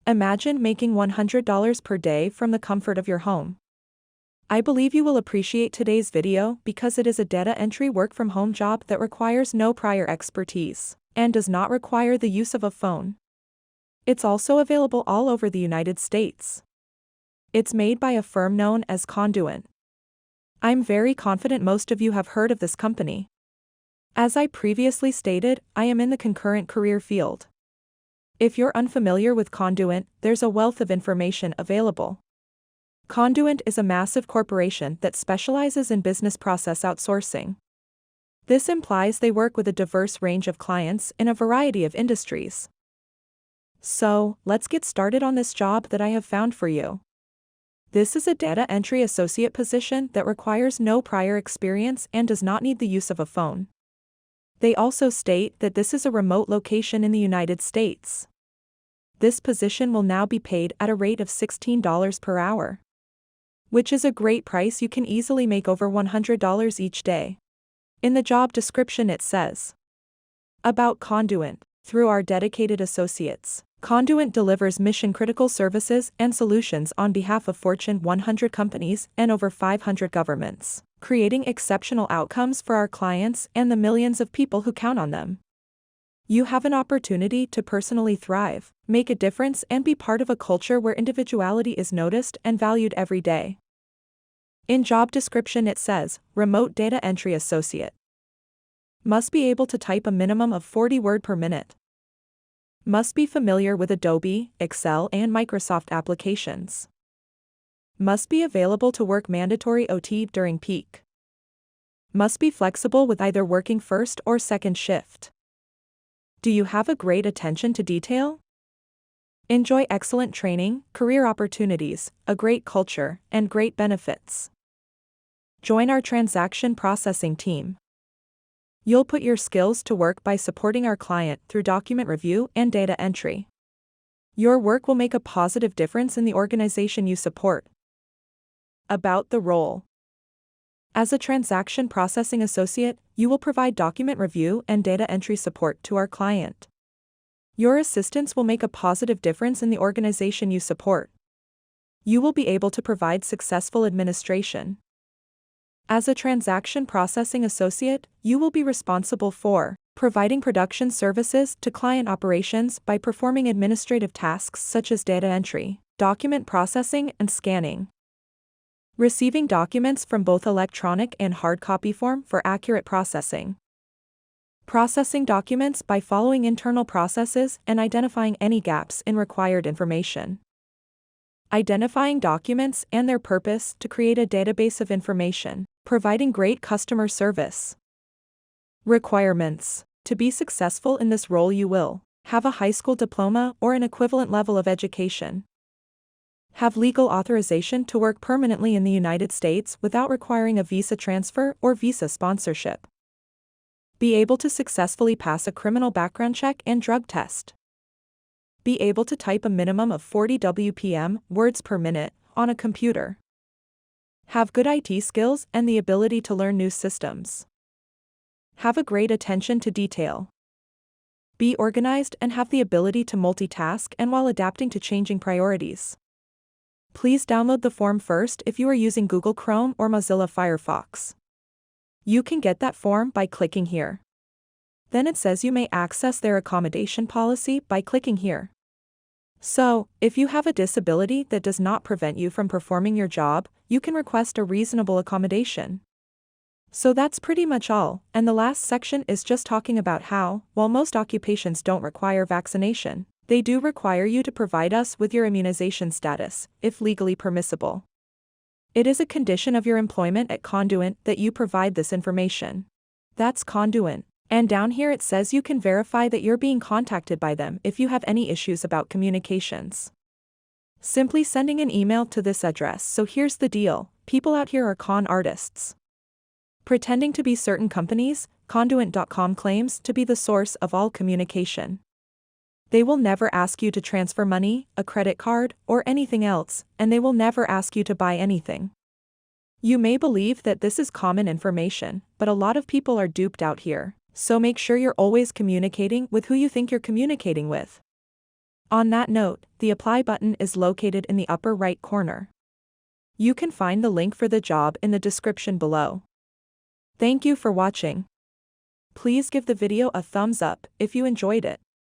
Imagine making $100 per day from the comfort of your home. I believe you will appreciate today's video because it is a data entry work-from-home job that requires no prior expertise and does not require the use of a phone. It's also available all over the United States. It's made by a firm known as Conduent. I'm very confident most of you have heard of this company. As I previously stated, I am in the concurrent career field. If you're unfamiliar with Conduent, there's a wealth of information available. Conduent is a massive corporation that specializes in business process outsourcing. This implies they work with a diverse range of clients in a variety of industries. So, let's get started on this job that I have found for you. This is a data entry associate position that requires no prior experience and does not need the use of a phone. They also state that this is a remote location in the United States. This position will now be paid at a rate of $16 per hour, which is a great price. You can easily make over $100 each day. In the job description it says, about Conduent, through our dedicated associates, Conduent delivers mission-critical services and solutions on behalf of Fortune 100 companies and over 500 governments, creating exceptional outcomes for our clients and the millions of people who count on them. You have an opportunity to personally thrive, make a difference, and be part of a culture where individuality is noticed and valued every day. In job description it says, remote data entry associate. Must be able to type a minimum of 40 words per minute. Must be familiar with Adobe, Excel, and Microsoft applications. Must be available to work mandatory OT during peak. Must be flexible with either working first or second shift. Do you have a great attention to detail? Enjoy excellent training, career opportunities, a great culture, and great benefits. Join our transaction processing team. You'll put your skills to work by supporting our client through document review and data entry. Your work will make a positive difference in the organization you support. About the role. As a transaction processing associate, you will provide document review and data entry support to our client. Your assistance will make a positive difference in the organization you support. You will be able to provide successful administration. As a transaction processing associate, you will be responsible for providing production services to client operations by performing administrative tasks such as data entry, document processing, and scanning. Receiving documents from both electronic and hard copy form for accurate processing. Processing documents by following internal processes and identifying any gaps in required information. Identifying documents and their purpose to create a database of information, providing great customer service. Requirements. To be successful in this role you will have a high school diploma or an equivalent level of education. Have legal authorization to work permanently in the United States without requiring a visa transfer or visa sponsorship. Be able to successfully pass a criminal background check and drug test. Be able to type a minimum of 40 WPM words per minute on a computer. Have good IT skills and the ability to learn new systems. Have a great attention to detail. Be organized and have the ability to multitask and while adapting to changing priorities. Please download the form first if you are using Google Chrome or Mozilla Firefox. You can get that form by clicking here. Then it says you may access their accommodation policy by clicking here. So, if you have a disability that does not prevent you from performing your job, you can request a reasonable accommodation. So that's pretty much all, and the last section is just talking about how, while most occupations don't require vaccination, they do require you to provide us with your immunization status, if legally permissible. It is a condition of your employment at Conduent that you provide this information. That's Conduent. And down here it says you can verify that you're being contacted by them if you have any issues about communications. Simply sending an email to this address. So here's the deal, people out here are con artists. Pretending to be certain companies, Conduent.com claims to be the source of all communication. They will never ask you to transfer money, a credit card, or anything else, and they will never ask you to buy anything. You may believe that this is common information, but a lot of people are duped out here, so make sure you're always communicating with who you think you're communicating with. On that note, the apply button is located in the upper right corner. You can find the link for the job in the description below. Thank you for watching. Please give the video a thumbs up if you enjoyed it.